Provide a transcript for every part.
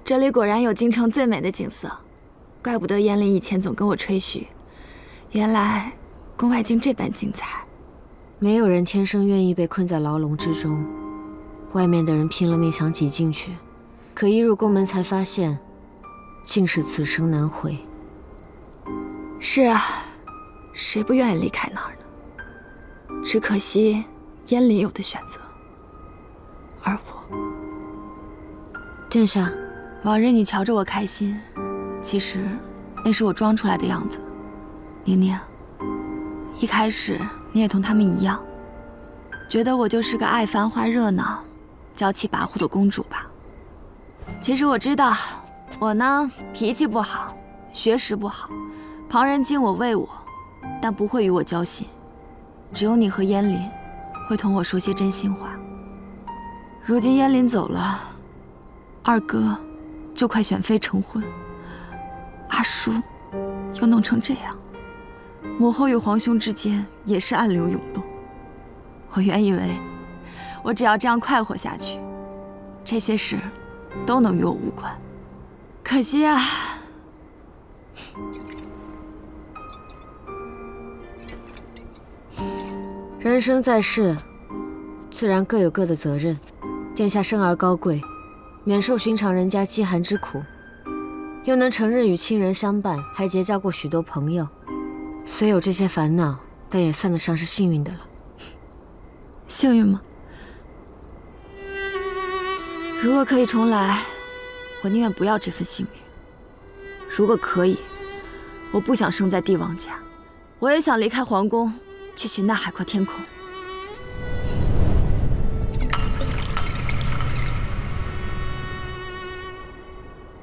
这里果然有京城最美的景色，怪不得燕林以前总跟我吹嘘，原来宫外竟这般精彩。没有人天生愿意被困在牢笼之中，外面的人拼了命想挤进去，可一入宫门才发现，竟是此生难回。是啊，谁不愿意离开那儿呢？只可惜燕林有的选择，而我……殿下，往日你瞧着我开心，其实那是我装出来的样子。宁宁，一开始你也同他们一样，觉得我就是个爱繁华热闹、娇气跋扈的公主吧？其实我知道，我呢脾气不好，学识不好，旁人敬我畏我，但不会与我交心。只有你和燕林会同我说些真心话。如今燕林走了，二哥就快选妃成婚，二叔又弄成这样，母后与皇兄之间也是暗流涌动。我原以为我只要这样快活下去，这些事都能与我无关，可惜啊。人生在世，自然各有各的责任。殿下生而高贵，免受寻常人家饥寒之苦，又能成日与亲人相伴，还结交过许多朋友。虽有这些烦恼，但也算得上是幸运的了。幸运吗？如果可以重来，我宁愿不要这份幸运。如果可以，我不想生在帝王家，我也想离开皇宫，去寻那海阔天空。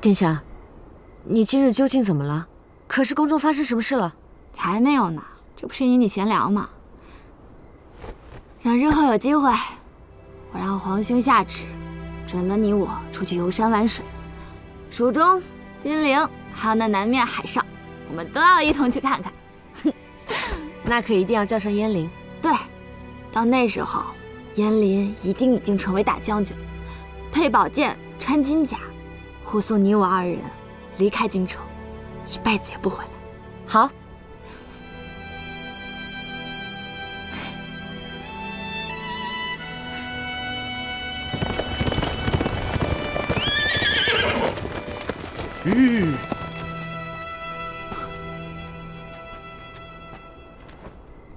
殿下，你今日究竟怎么了？可是宫中发生什么事了？才没有呢，这不是与你闲聊吗？等日后有机会，我让皇兄下旨，准了你我出去游山玩水。蜀中、金陵，还有那南面海上，我们都要一同去看看。那可一定要叫上燕林。对，到那时候，燕林一定已经成为大将军了，配宝剑，穿金甲，护送你我二人离开京城，一辈子也不回来。好。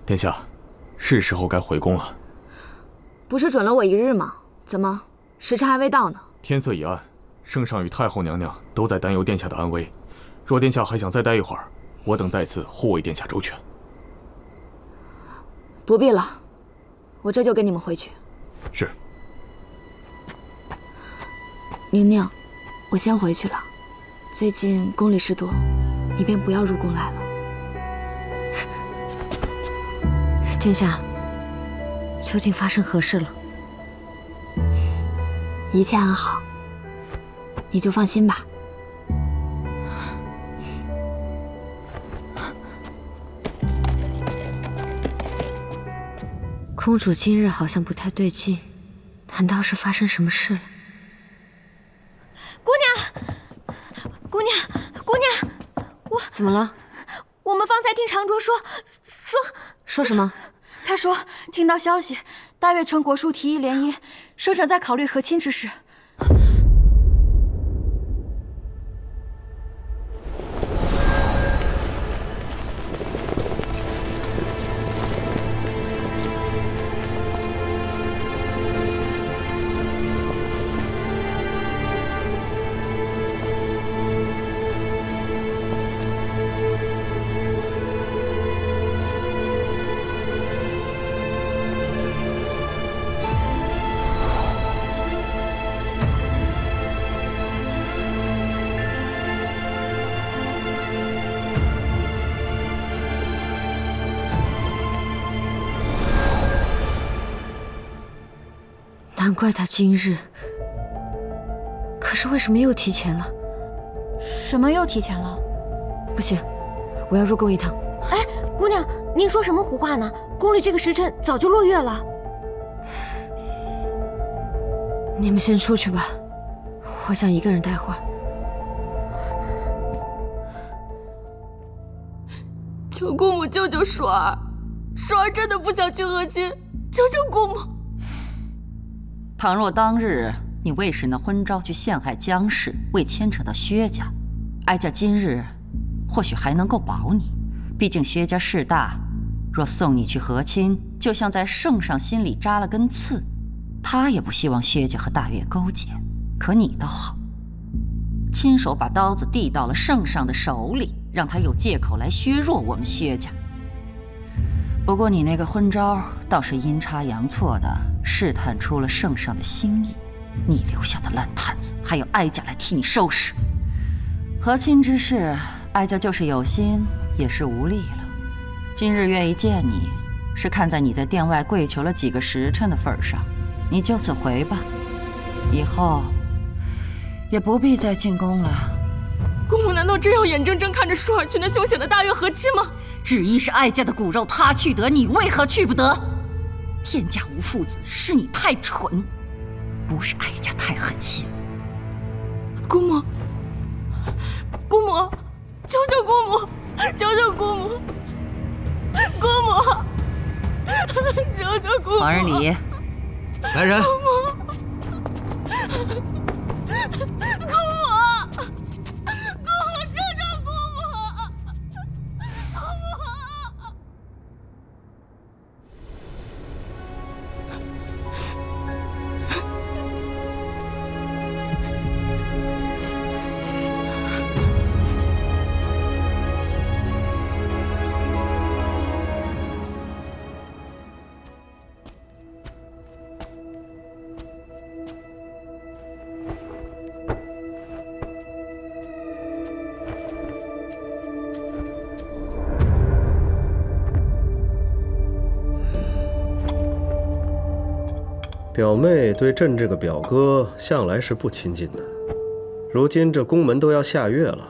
殿下，是时候该回宫了。不是准了我一日吗？怎么时辰还未到呢？天色已暗，圣上与太后娘娘都在担忧殿下的安危。若殿下还想再待一会儿，我等在此护卫殿下周全。不必了，我这就跟你们回去。是。宁宁，我先回去了。最近宫里事多，你便不要入宫来了。殿下，究竟发生何事了？一切安好，你就放心吧。公主今日好像不太对劲，难道是发生什么事了？姑娘，姑娘，姑娘，怎么了？我们方才听长卓说什么？他说听到消息，大悦城国叔提议联姻，圣上在考虑和亲之事。难怪他今日，可是为什么又提前了？什么又提前了？不行，我要入宫一趟。哎，姑娘，您说什么胡话呢？宫里这个时辰早就落月了。你们先出去吧，我想一个人待会儿。求姑母救救硕儿，硕儿真的不想去和亲，求求姑母。倘若当日你为使那婚招去陷害江氏，未牵扯到薛家，哀家今日或许还能够保你。毕竟薛家势大，若送你去和亲，就像在圣上心里扎了根刺。他也不希望薛家和大越勾结，可你倒好，亲手把刀子递到了圣上的手里，让他有借口来削弱我们薛家。不过你那个婚招倒是阴差阳错的试探出了圣上的心意，你留下的烂摊子还要哀家来替你收拾。和亲之事，哀家就是有心也是无力了。今日愿意见你，是看在你在殿外跪求了几个时辰的份上，你就此回吧，以后也不必再进宫了。姑母难道真要眼睁睁看着硕儿去那凶险的大越和亲吗？只一是哀家的骨肉，他去得，你为何去不得？天下无父子，是你太蠢，不是哀家太狠心。姑母，姑母，求求姑母，求求姑母，姑母，求求姑母。王仁礼，来人！姑母，姑母，求求姑母，姑母。表妹对朕这个表哥向来是不亲近的，如今这宫门都要下月了，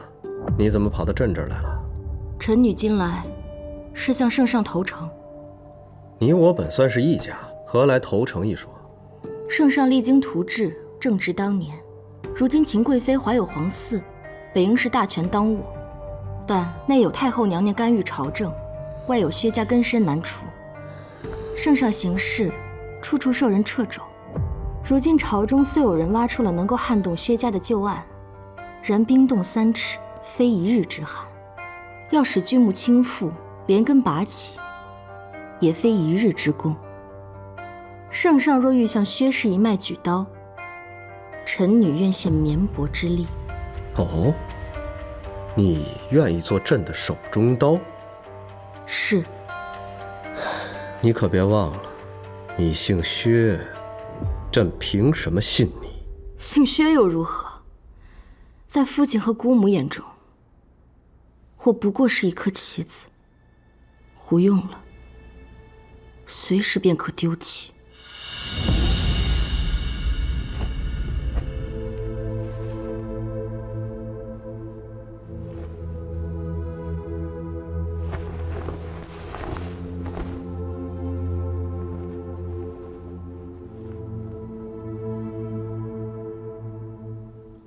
你怎么跑到朕这儿来了？臣女今来是向圣上投诚。你我本算是一家，何来投诚一说？圣上励精图治，正值当年。如今秦贵妃怀有皇嗣，本应是大权当握，但内有太后娘娘干预朝政，外有薛家根深难除。圣上行事处处受人掣肘。如今朝中虽有人挖出了能够撼动薛家的旧案，然冰冻3尺，非一日之寒。要使君母倾覆，连根拔起，也非一日之功。圣上若欲向薛氏一脉举刀，臣女愿献绵薄之力。哦，你愿意做朕的手中刀？是。你可别忘了，你姓薛，朕凭什么信你？姓薛又如何？在父亲和姑母眼中，我不过是一颗棋子，胡用了，随时便可丢弃。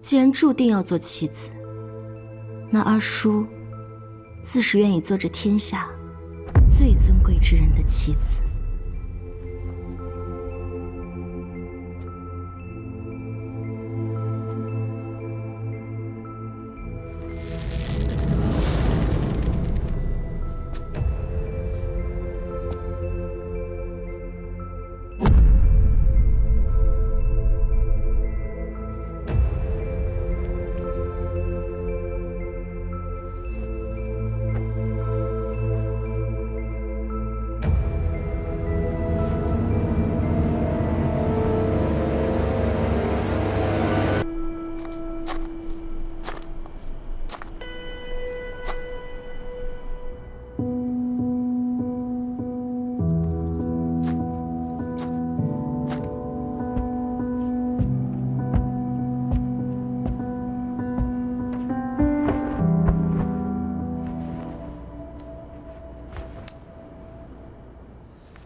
既然注定要做棋子，那阿叔自是愿意做这天下最尊贵之人的棋子。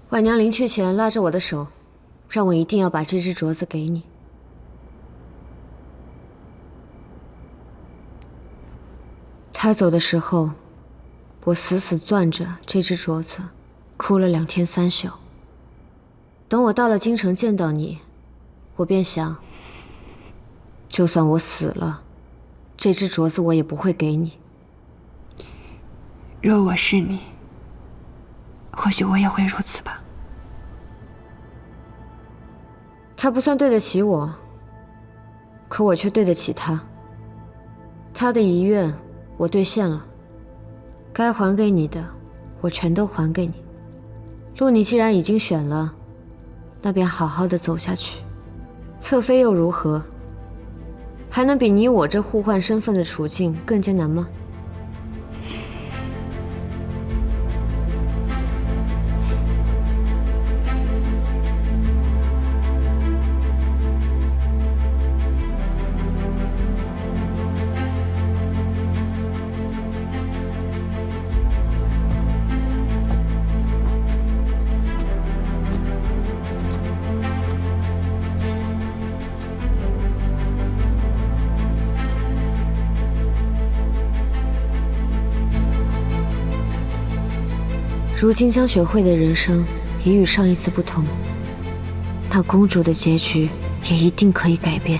婉娘临去前拉着我的手，让我一定要把这只镯子给你。她走的时候，我死死攥着这只镯子，哭了2天3宿。等我到了京城见到你，我便想，就算我死了，这只镯子我也不会给你。若我是你，或许我也会如此吧。他不算对得起我，可我却对得起他。他的遗愿我兑现了，该还给你的我全都还给你。路你既然已经选了，那便好好的走下去。侧妃又如何？还能比你我这互换身份的处境更艰难吗？如今江雪慧的人生已与上一次不同，那公主的结局也一定可以改变。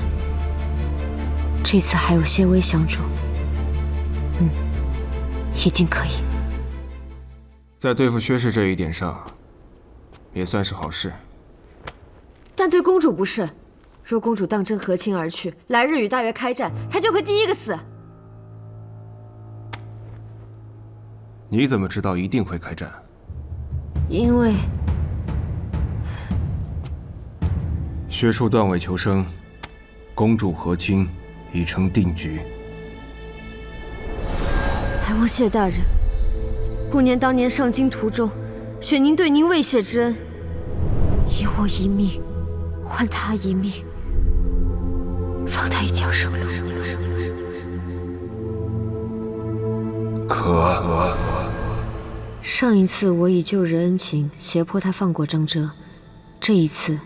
这次还有些微相助，一定可以。在对付薛氏这一点上，也算是好事。但对公主不是，若公主当真和亲而去，来日与大越开战，她就会第一个死。你怎么知道一定会开战？因为薛处断尾求生，公主和亲已成定局。还望谢大人顾念当年上京途中，雪宁对您未谢之恩，以我一命换他一命，放他一条生路。可上一次我以救人恩情胁迫他放过张遮，这一次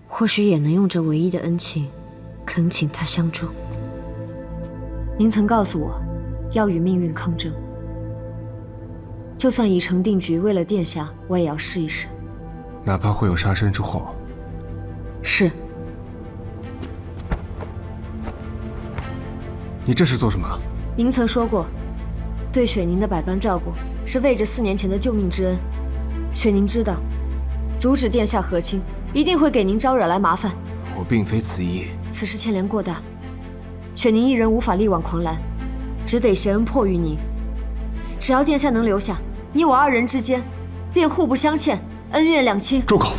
或许也能用这唯一的恩情恳请他相助。您曾告诉我要与命运抗争，就算已成定局，为了殿下我也要试一试，哪怕会有杀身之祸。是。你这是做什么？您曾说过对雪宁的百般照顾是为着4年前的救命之恩，雪宁知道阻止殿下和亲一定会给您招惹来麻烦。我并非此意。此事牵连过大，雪宁一人无法力挽狂澜，只得挟恩迫于您。只要殿下能留下，你我2人之间便互不相欠，恩怨两清。住口！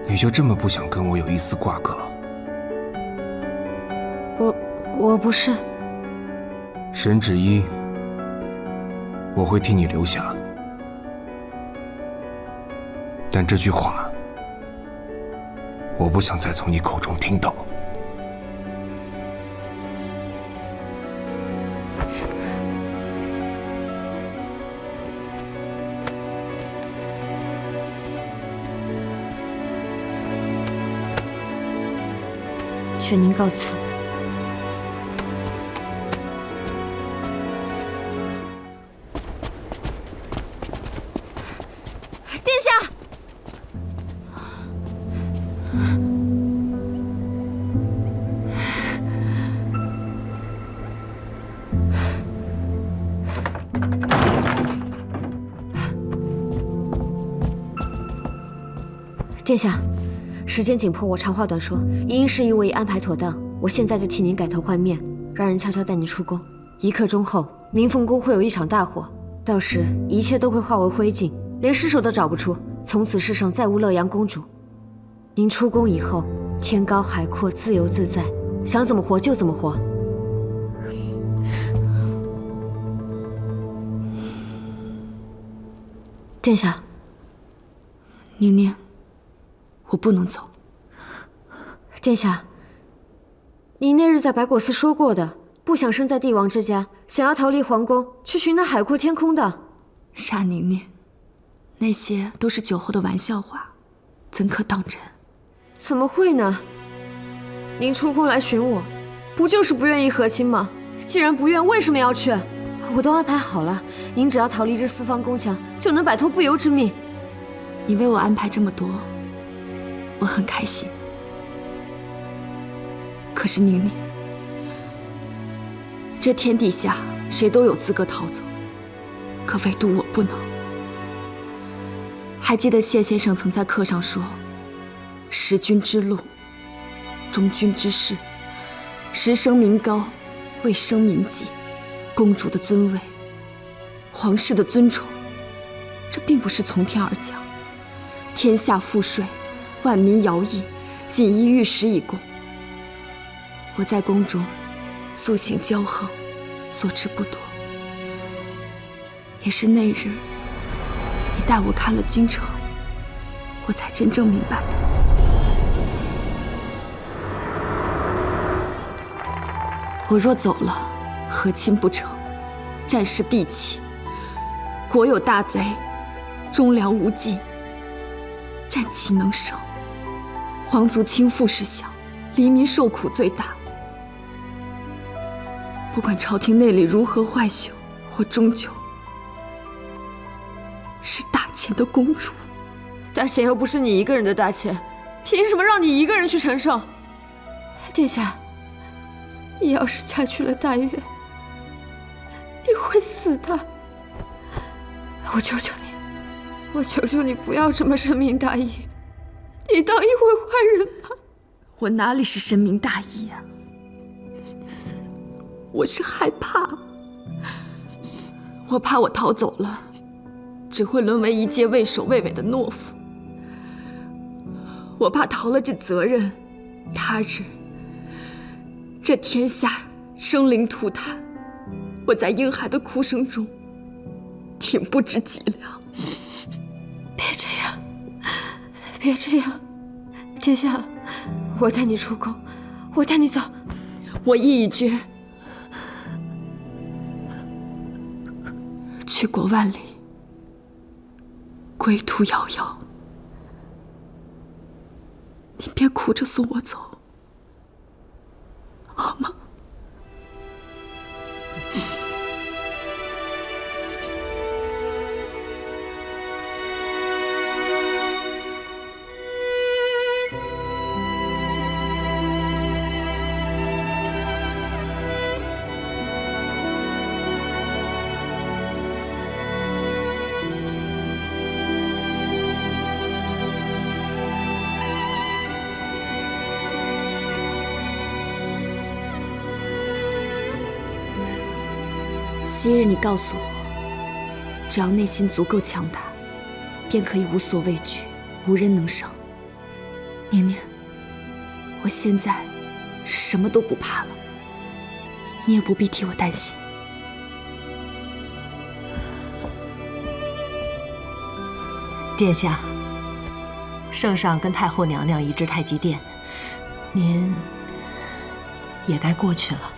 你就这么不想跟我有一丝瓜葛？我不是。沈芷依，我会替你留下，但这句话，我不想再从你口中听到。雪宁告辞。殿下，殿下。时间紧迫，我长话短说。一应事宜我已安排妥当，我现在就替您改头换面，让人悄悄带您出宫。1刻钟后，明凤宫会有一场大火，到时一切都会化为灰烬，连尸首都找不出，从此世上再无乐阳公主。您出宫以后，天高海阔，自由自在，想怎么活就怎么活。殿下，宁宁，我不能走。殿下，你那日在白果寺说过的，不想生在帝王之家，想要逃离皇宫，去寻那海阔天空的。傻宁宁，那些都是酒后的玩笑话，怎可当真？怎么会呢？您出宫来寻我，不就是不愿意和亲吗？既然不愿，为什么要去？我都安排好了，您只要逃离这四方宫墙，就能摆脱不由之命。你为我安排这么多，我很开心。可是宁宁，这天底下谁都有资格逃走，可唯独我不能。还记得谢先生曾在课上说：“识君之路，忠君之事，实声名高，为生民己。公主的尊位，皇室的尊崇，这并不是从天而降。天下赋税，万民徭役，锦衣玉食以供。我在宫中素行骄横，所知不多，也是那日你带我看了京城，我才真正明白的。我若走了，和亲不成，战事必起，国有大贼，忠良无尽，战岂能胜？皇族倾覆是小，黎民受苦最大。不管朝廷内里如何坏朽，我终究是大钱的公主。大钱又不是你一个人的大钱，凭什么让你一个人去承受？殿下，你要是嫁去了大越，你会死的。我求求你，我求求你不要这么深明大义，你当一回坏人吧。我哪里是深明大义啊？我是害怕，我怕我逃走了，只会沦为一介畏首畏尾的懦夫。我怕逃了这责任，他日这天下生灵涂炭，我在婴孩的哭声中挺不知脊梁。别这样，别这样，殿下，我带你出宫，我带你走。我意已决，去国万里，归途遥遥。你别哭着送我走，好吗？昔日你告诉我，只要内心足够强大，便可以无所畏惧，无人能伤。宁宁，我现在是什么都不怕了，你也不必替我担心。殿下，圣上跟太后娘娘移至太极殿，您也该过去了。